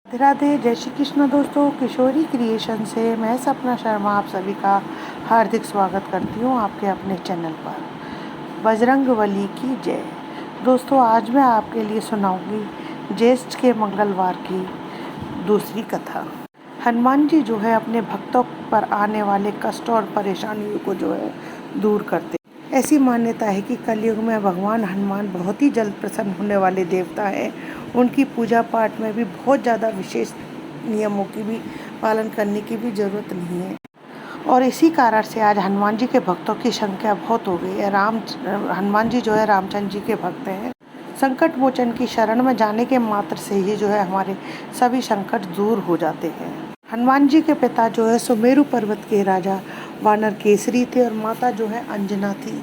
राधे राधे, जय श्री कृष्ण दोस्तों। किशोरी क्रिएशन से मैं सपना शर्मा आप सभी का हार्दिक स्वागत करती हूँ आपके अपने चैनल पर। बजरंगबली की जय। दोस्तों, आज मैं आपके लिए सुनाऊंगी ज्येष्ठ के मंगलवार की दूसरी कथा। हनुमान जी जो है अपने भक्तों पर आने वाले कष्ट और परेशानियों को जो है दूर करते। ऐसी मान्यता है कि कलयुग में भगवान हनुमान बहुत ही जल्द प्रसन्न होने वाले देवता हैं। उनकी पूजा पाठ में भी बहुत ज़्यादा विशेष नियमों की भी पालन करने की भी ज़रूरत नहीं है, और इसी कारण से आज हनुमान जी के भक्तों की संख्या बहुत हो गई है। हनुमान जी जो है रामचंद्र जी के भक्त हैं। संकट मोचन की शरण में जाने के मात्र से ही जो है हमारे सभी संकट दूर हो जाते हैं। हनुमान जी के पिता जो है सुमेरु पर्वत के राजा वानर केसरी थे, और माता जो है अंजना थी,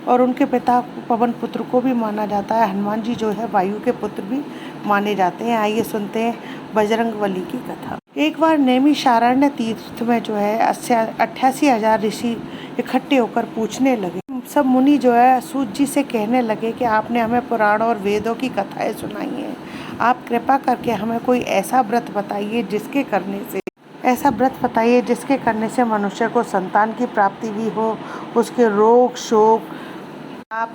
और उनके पिता पवन पुत्र को भी माना जाता है। हनुमान जी जो है वायु के पुत्र भी माने जाते हैं। आइए सुनते हैं बजरंगबली की कथा। एक बार नैमिषारण्य तीर्थ में जो है 88,000 ऋषि इकट्ठे होकर पूछने लगे। सब मुनि जो है सूत जी से कहने लगे कि आपने हमें पुराण और वेदों की कथाएं सुनाई हैं, आप कृपा करके हमें कोई ऐसा व्रत बताइए जिसके करने से मनुष्य को संतान की प्राप्ति भी हो, उसके रोग शोक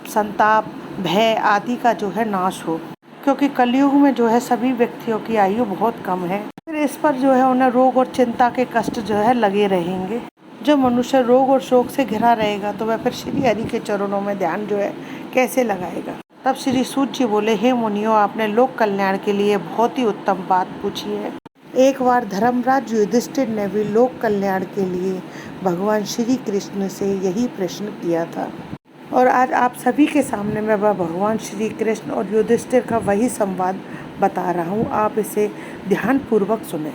संताप भय आदि का जो है नाश हो, क्योंकि कलयुग में जो है सभी व्यक्तियों की आयु बहुत कम है। फिर इस पर जो है उन्हें रोग और चिंता के कष्ट जो है लगे रहेंगे। जब मनुष्य रोग और शोक से घिरा रहेगा तो वह फिर श्री हरि के चरणों में ध्यान जो है कैसे लगाएगा। तब श्री सूत जी बोले, हे मुनियों, आपने लोक कल्याण के लिए बहुत ही उत्तम बात पूछी है। एक बार धर्मराज युधिष्ठिर ने भी लोक कल्याण के लिए भगवान श्री कृष्ण से यही प्रश्न किया था, और आज आप सभी के सामने मैं भगवान श्री कृष्ण और युधिष्ठिर का वही संवाद बता रहा हूँ। आप इसे ध्यान पूर्वक सुने।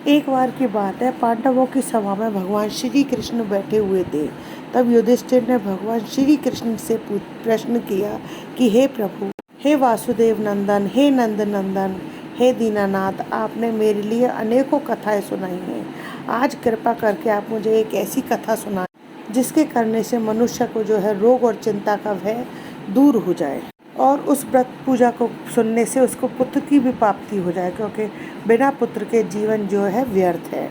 एक बार की बात है, पांडवों की सभा में भगवान श्री कृष्ण बैठे हुए थे। तब युधिष्ठिर ने भगवान श्री कृष्ण से प्रश्न किया कि हे प्रभु, हे वासुदेव नंदन, हे नंद नंदन, हे दीनानाथ, आपने मेरे लिए अनेकों कथाएं सुनाई हैं। आज कृपा करके आप मुझे एक ऐसी कथा सुनाएं जिसके करने से मनुष्य को जो है रोग और चिंता का भय दूर हो जाए, और उस व्रत पूजा को सुनने से उसको पुत्र की भी प्राप्ति हो जाए, क्योंकि बिना पुत्र के जीवन जो है व्यर्थ है।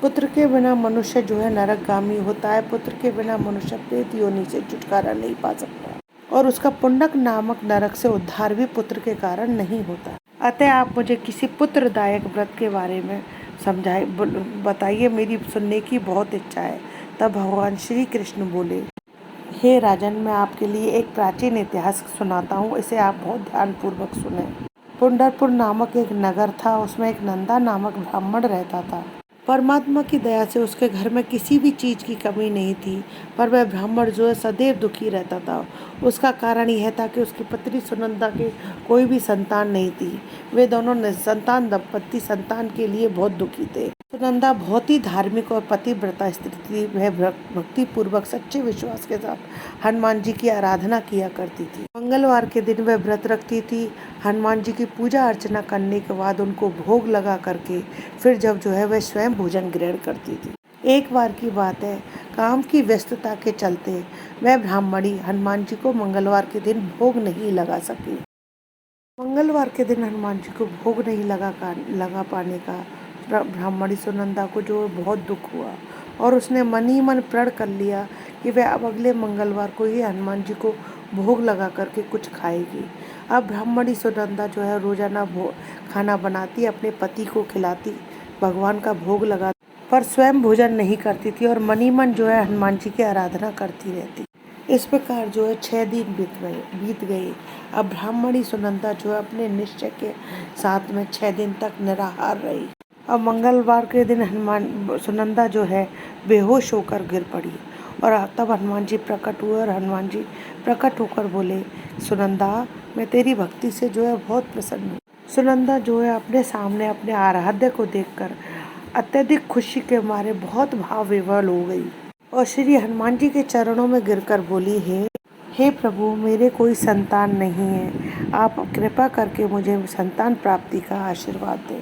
पुत्र के बिना मनुष्य जो है नरकगामी होता है। पुत्र के बिना मनुष्य प्रेत योनि से छुटकारा नहीं पा सकता, और उसका पुंडक नामक नरक से उद्धार भी पुत्र के कारण नहीं होता। अतः आप मुझे किसी पुत्रदायक व्रत के बारे में बताइए, मेरी सुनने की बहुत इच्छा है। तब भगवान श्री कृष्ण बोले, हे राजन, मैं आपके लिए एक प्राचीन इतिहास सुनाता हूँ, इसे आप बहुत ध्यानपूर्वक सुने। पुंडरपुर नामक एक नगर था, उसमें एक नंदा नामक ब्राह्मण रहता था। परमात्मा की दया से उसके घर में किसी भी चीज की कमी नहीं थी, पर वह ब्राह्मण जो है सदैव दुखी रहता था। उसका कारण यह था कि उसकी पत्नी सुनंदा के कोई भी संतान नहीं थी। वे दोनों निसंतान दंपत्ति संतान के लिए बहुत दुखी थे। सुनंदा बहुत ही धार्मिक और पतिव्रता स्त्री थी। वह भक्ति पूर्वक सच्चे विश्वास के साथ हनुमान जी की आराधना किया करती थी। मंगलवार के दिन वह व्रत रखती थी। हनुमान जी की पूजा अर्चना करने के बाद उनको भोग लगा करके फिर जब जो है वह स्वयं भोजन ग्रहण करती थी। एक बार की बात है, काम की व्यस्तता के चलते वह ब्राह्मणी हनुमान जी को मंगलवार के दिन भोग नहीं लगा सकी। मंगलवार के दिन हनुमान जी को भोग नहीं लगा पाने का ब्राह्मणी सुनंदा को जो बहुत दुख हुआ, और उसने मन ही मन प्रण कर लिया कि वह अब अगले मंगलवार को ही हनुमान जी को भोग लगा करके कुछ खाएगी। अब ब्राह्मणी सुनंदा जो है रोजाना खाना बनाती, अपने पति को खिलाती, भगवान का भोग लगाती, पर स्वयं भोजन नहीं करती थी, और मन ही मन जो है हनुमान जी की आराधना करती रहती। इस प्रकार जो है 6 दिन बीत गए। अब ब्राह्मणी सुनंदा जो है अपने निश्चय के साथ में 6 दिन तक निराहार रही। अब मंगलवार के दिन सुनंदा जो है बेहोश होकर गिर पड़ी, और तब हनुमान जी प्रकट हुए, और हनुमान जी प्रकट होकर बोले, सुनंदा, मैं तेरी भक्ति से जो है बहुत प्रसन्न हूँ। सुनंदा जो है अपने सामने अपने आराध्य को देखकर अत्यधिक खुशी के मारे बहुत भाव विवल हो गई, और श्री हनुमान जी के चरणों में गिरकर बोली, हे प्रभु, मेरे कोई संतान नहीं है, आप कृपा करके मुझे संतान प्राप्ति का आशीर्वाद दें।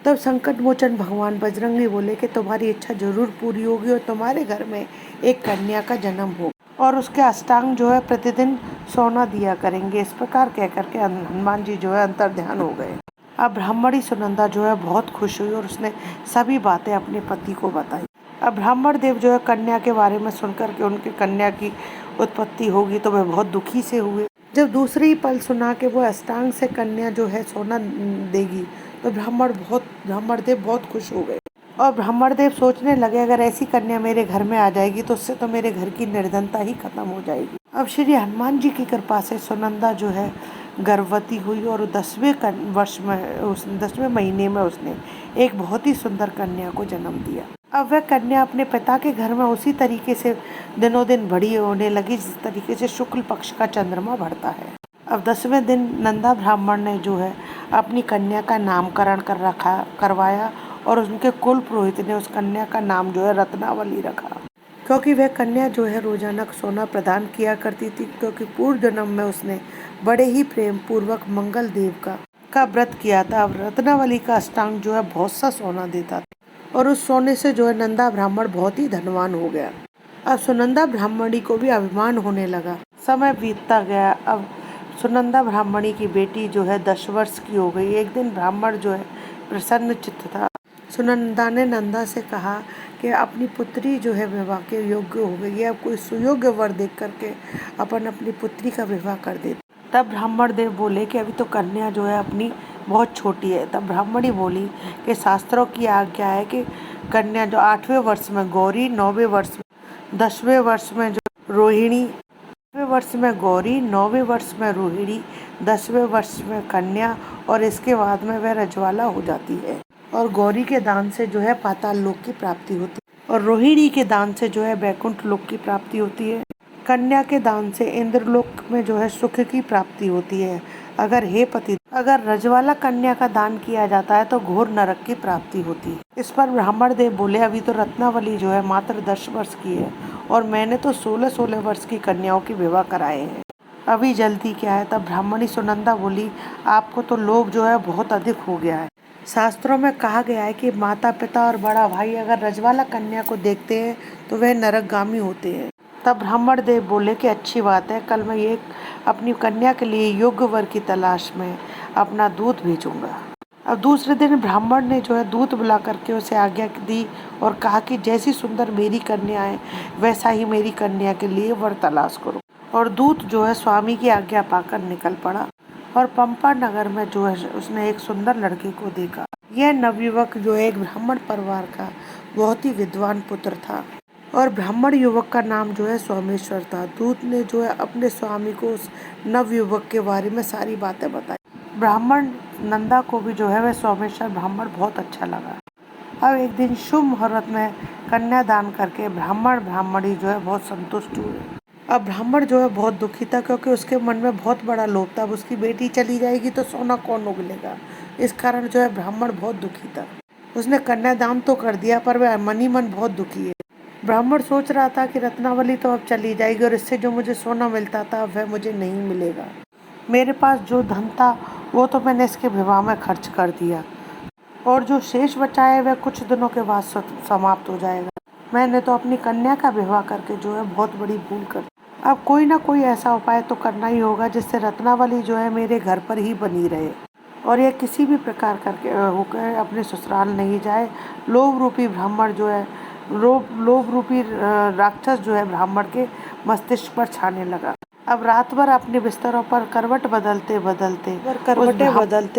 तब संकट मोचन भगवान बजरंगी बोले कि तुम्हारी इच्छा जरूर पूरी होगी, और तुम्हारे घर में एक कन्या का जन्म होगा, और उसके अष्टांग जो है प्रतिदिन सोना दिया करेंगे। इस प्रकार कह करके हनुमान जी जो है अंतर्ध्यान हो गए। अब ब्राह्मणी सुनंदा जो है बहुत खुश हुई और उसने सभी बातें अपने पति को बताई। अब ब्राह्मण देव जो है कन्या के बारे में सुनकर के उनकी कन्या की उत्पत्ति होगी तो वह बहुत दुखी से हुए। जब दूसरे ही पल सुना कि वो अष्टांग से कन्या जो है सोना देगी तो ब्राह्मण देव बहुत खुश हो गए और ब्राह्मण देव सोचने लगे अगर ऐसी कन्या मेरे घर में आ जाएगी तो उससे तो मेरे घर की निर्धनता ही खत्म हो जाएगी। अब श्री हनुमान जी की कृपा से सुनंदा जो है गर्भवती हुई और 10वें महीने में उसने एक बहुत ही सुंदर कन्या को जन्म दिया। अब वह कन्या अपने पिता के घर में उसी तरीके से दिनों दिन बड़ी होने लगी जिस तरीके से शुक्ल पक्ष का चंद्रमा बढ़ता है। अब 10वें दिन नंदा ब्राह्मण ने जो है अपनी कन्या का नामकरण करवाया और उनके कुल पुरोहित ने उस कन्या का नाम जो है रत्नावली रखा, क्योंकि वह कन्या जो है रोजाना सोना प्रदान किया करती थी, क्योंकि पूर्व जन्म में उसने बड़े ही प्रेम पूर्वक मंगल देव का व्रत किया था। अब रत्नावली का अष्टांग जो है बहुत सा सोना देता था और उस सोने से जो है नंदा ब्राह्मण बहुत ही धनवान हो गया। अब सुनंदा ब्राह्मणी को भी अभिमान होने लगा। समय बीतता गया। अब सुनंदा ब्राह्मणी की बेटी जो है 10 वर्ष की हो गई। एक दिन ब्राह्मण जो है प्रसन्न चित्त था। सुनंदा ने नंदा से कहा कि अपनी पुत्री जो है विवाह के योग्य हो गई है, अब कोई सुयोग्य वर देख करके अपन अपनी पुत्री का विवाह कर दे। तब ब्राह्मण देव बोले कि अभी तो कन्या जो है अपनी बहुत छोटी है। तब ब्राह्मणी बोली कि शास्त्रों की आज्ञा है कि कन्या जो 8वें वर्ष में गौरी, 9वें वर्ष में 10वें वर्ष में जो रोहिणी, 10वें वर्ष में गौरी, 9वें वर्ष में रोहिणी, 10वें वर्ष में कन्या और इसके बाद में वह रजवाला हो जाती है। और गौरी के दान से जो है पाताल लोक की प्राप्ति होती है और रोहिणी के दान से जो है वैकुंठ लोक की प्राप्ति होती है। कन्या के दान से इंद्रलोक में जो है सुख की प्राप्ति होती है। अगर रजवाला कन्या का दान किया जाता है तो घोर नरक की प्राप्ति होती है। इस पर ब्राह्मण देव बोले अभी तो रत्नावली जो है मात्र 10 वर्ष की है और मैंने तो 16 वर्ष की कन्याओं की विवाह कराए हैं, अभी जल्दी क्या है। तब ब्राह्मणी सुनंदा बोली आपको तो लोभ जो है बहुत अधिक हो गया है। शास्त्रों में कहा गया है कि माता पिता और बड़ा भाई अगर रजवाला कन्या को देखते हैं तो वह नरकगामी होते हैं। तब ब्राह्मण देव बोले कि अच्छी बात है, कल मैं ये अपनी कन्या के लिए योग्य वर की तलाश में अपना दूत भेजूंगा। अब दूसरे दिन ब्राह्मण ने जो है दूत बुला करके उसे आज्ञा दी और कहा कि जैसी सुंदर मेरी कन्या है वैसा ही मेरी कन्या के लिए वर तलाश करो। और दूत जो है स्वामी की आज्ञा पाकर निकल पड़ा और पंपा नगर में जो है उसने एक सुंदर लड़के को देखा। यह नवयुवक जो एक ब्राह्मण परिवार का बहुत ही विद्वान पुत्र था और ब्राह्मण युवक का नाम जो है सोमेश्वर था। दूत ने जो है अपने स्वामी को उस नवयुवक के बारे में सारी बातें बताई। ब्राह्मण नंदा को भी जो है वह सोमेश्वर ब्राह्मण बहुत अच्छा लगा। अब एक दिन शुभ मुहूर्त में कन्यादान करके ब्राह्मण ब्राह्मणी जो है बहुत संतुष्ट हुए। अब ब्राह्मण जो है बहुत दुखी था, क्योंकि उसके मन में बहुत बड़ा लोभ था। अब उसकी बेटी चली जाएगी तो सोना कौन उगलेगा, इस कारण जो है ब्राह्मण बहुत दुखी था। उसने कन्यादान तो कर दिया पर वह मन ही मन बहुत दुखी है। ब्राह्मण सोच रहा था कि रत्नावली तो अब चली जाएगी और इससे जो मुझे सोना मिलता था वह मुझे नहीं मिलेगा। मेरे पास जो धन था वो तो मैंने इसके विवाह में खर्च कर दिया और जो शेष बचा है वह कुछ दिनों के बाद समाप्त हो जाएगा। मैंने तो अपनी कन्या का विवाह करके जो है बहुत बड़ी भूल कर। अब कोई ना कोई ऐसा उपाय तो करना ही होगा जिससे रत्नावली जो है मेरे घर पर ही बनी रहे और यह किसी भी प्रकार करके होकर अपने ससुराल नहीं जाए। लोभ रूपी ब्राह्मण जो है लोभ रूपी राक्षस जो है ब्राह्मण के मस्तिष्क पर छाने लगा। अब रात भर अपने बिस्तरों पर करवटें बदलते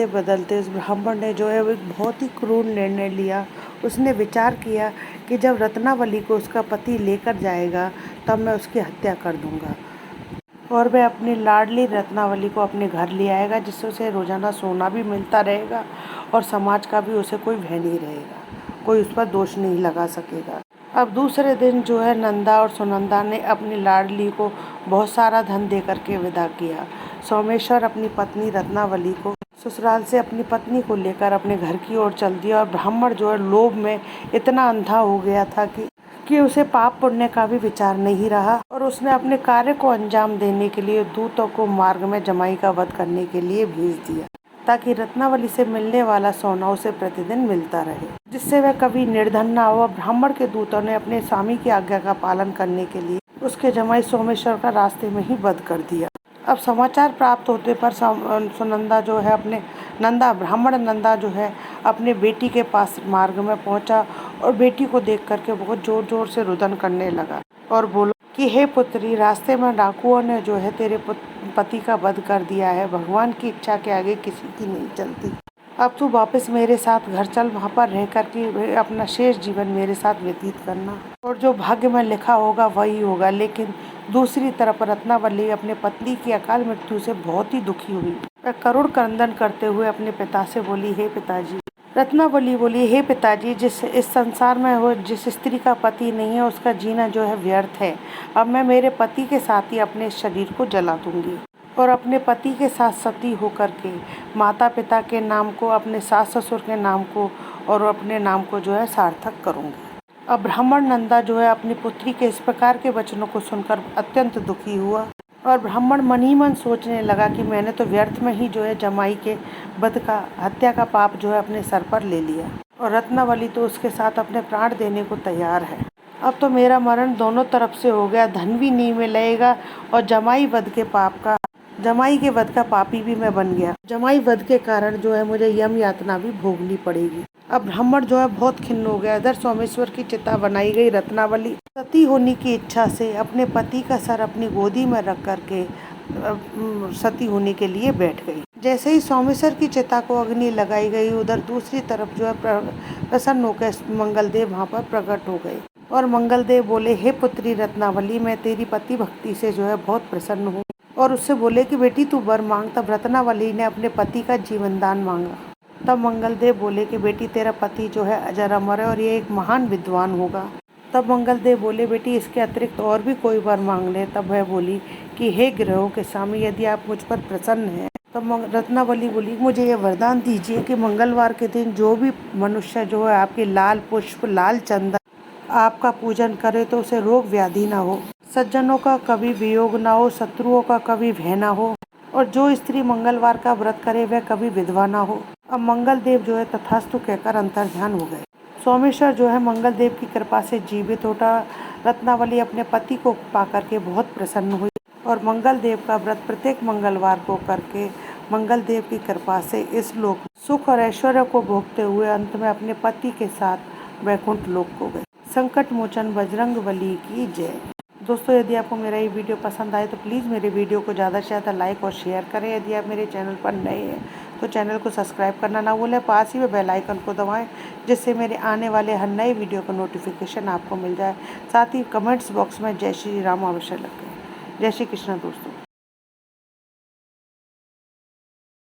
बदलते उस ब्राह्मण ने जो है एक बहुत ही क्रूर निर्णय लिया। उसने विचार किया कि जब रत्नावली को उसका पति लेकर जाएगा तब मैं उसकी हत्या कर दूंगा और वह अपनी लाडली रत्नावली को अपने घर ले आएगा, जिससे उसे रोजाना सोना भी मिलता रहेगा और समाज का भी उसे कोई भय नहीं रहेगा, कोई उस पर दोष नहीं लगा सकेगा। अब दूसरे दिन जो है नंदा और सुनंदा ने अपनी लाडली को बहुत सारा धन दे करके विदा किया। सोमेश्वर अपनी पत्नी रत्नावली को ससुराल से अपनी पत्नी को लेकर अपने घर की ओर चल दिया और ब्राह्मण जो है लोभ में इतना अंधा हो गया था कि उसे पाप पुण्य का भी विचार नहीं रहा और उसने अपने कार्य को अंजाम देने के लिए दूतों को मार्ग में जमाई का वध करने के लिए भेज दिया, ताकि रत्नावली से मिलने वाला सोना उसे प्रतिदिन मिलता रहे, जिससे वह कभी निर्धन न हो। ब्राह्मण के दूतों ने अपने स्वामी की आज्ञा का पालन करने के लिए उसके जमाई सोमेश्वर का रास्ते में ही वध कर दिया। अब समाचार प्राप्त होते पर सुनंदा जो है अपने नंदा ब्राह्मण नंदा जो है अपने बेटी के पास मार्ग में पहुंचा और बेटी को देख करके बहुत जोर जोर से रुदन करने लगा और बोला कि हे पुत्री, रास्ते में डाकुओं ने जो है तेरे पति का वध कर दिया है। भगवान की इच्छा के आगे किसी की नहीं चलती। अब तू वापस मेरे साथ घर चल, वहाँ पर रह कर के अपना शेष जीवन मेरे साथ व्यतीत करना और जो भाग्य में लिखा होगा वही होगा। लेकिन दूसरी तरफ रत्नावली अपने पत्नी की अकाल मृत्यु से बहुत ही दुखी हुई। वह करुण क्रंदन करते हुए अपने पिता से बोली, हे पिताजी। रत्नावली बोली, हे पिताजी, जिस इस संसार में हो जिस स्त्री का पति नहीं है उसका जीना जो है व्यर्थ है। अब मैं मेरे पति के साथ ही अपने शरीर को जला दूंगी और अपने पति के साथ सती होकर के माता पिता के नाम को, अपने सास ससुर के नाम को और अपने नाम को जो है सार्थक करूंगी। अब ब्राह्मण नंदा जो है अपनी पुत्री के इस प्रकार के वचनों को सुनकर अत्यंत दुखी हुआ और ब्राह्मण मन ही मन सोचने लगा कि मैंने तो व्यर्थ में ही जो है जमाई के वध का, हत्या का पाप जो है अपने सर पर ले लिया और रत्नावली तो उसके साथ अपने प्राण देने को तैयार है। अब तो मेरा मरण दोनों तरफ से हो गया, धन भी नहीं मिलेगा और जमाई के वध का पापी भी मैं बन गया। जमाई वध के कारण जो है मुझे यम यातना भी भोगनी पड़ेगी। अब ब्राह्मण जो है बहुत खिन्न हो गया। इधर सोमेश्वर की चिता बनाई गई। रत्नावली सती होने की इच्छा से अपने पति का सर अपनी गोदी में रख करके सती होने के लिए बैठ गई। जैसे ही सोमेश्वर की चिता को अग्नि लगाई गई, उधर दूसरी तरफ जो है प्रसन्न होकर मंगलदेव वहाँ पर प्रकट हो गए और मंगलदेव बोले, हे पुत्री रत्नावली, मैं तेरी पति भक्ति से जो है बहुत प्रसन्न हूँ और उससे बोले कि बेटी तू वर मांग। तब रत्नावली ने अपने पति का जीवन दान मांगा। तब मंगलदेव बोले कि बेटी तेरा पति जो है अजर अमर है और ये एक महान विद्वान होगा। तब मंगलदेव बोले, बेटी इसके अतिरिक्त और भी कोई वर मांग ले। तब वह बोली कि हे ग्रहों के स्वामी, यदि आप मुझ पर प्रसन्न हैं। तब रत्नावली बोली, मुझे ये वरदान दीजिए कि मंगलवार के दिन जो भी मनुष्य जो है आपके लाल पुष्प, लाल चंदन आपका पूजन करे तो उसे रोग व्याधि ना हो, सज्जनों का कभी वियोग ना हो, शत्रुओं का कभी भय ना हो और जो स्त्री मंगलवार का व्रत करे वह कभी विधवा ना हो। अब मंगलदेव जो है तथास्तु कहकर अंतर्ध्यान हो गए। सोमेश्वर जो है मंगलदेव की कृपा से जीवित उठा। रत्नावली अपने पति को पाकर के बहुत प्रसन्न हुई और मंगलदेव का व्रत प्रत्येक मंगलवार को करके मंगलदेव की कृपा से इस लोक सुख और ऐश्वर्य को भोगते हुए अंत में अपने पति के साथ वैकुंठ लोक को गए। संकट मोचन बजरंगबली की जय। दोस्तों, यदि आपको मेरा ये वीडियो पसंद आए तो प्लीज़ मेरे वीडियो को ज़्यादा से ज़्यादा लाइक और शेयर करें। यदि आप मेरे चैनल पर नए हैं तो चैनल को सब्सक्राइब करना ना भूलें। पास ही में बेल आइकन को दबाएं जिससे मेरे आने वाले हर नए वीडियो का नोटिफिकेशन आपको मिल जाए। साथ ही कमेंट्स बॉक्स में जय श्री राम अवश्य लिखें। जय श्री कृष्ण दोस्तों।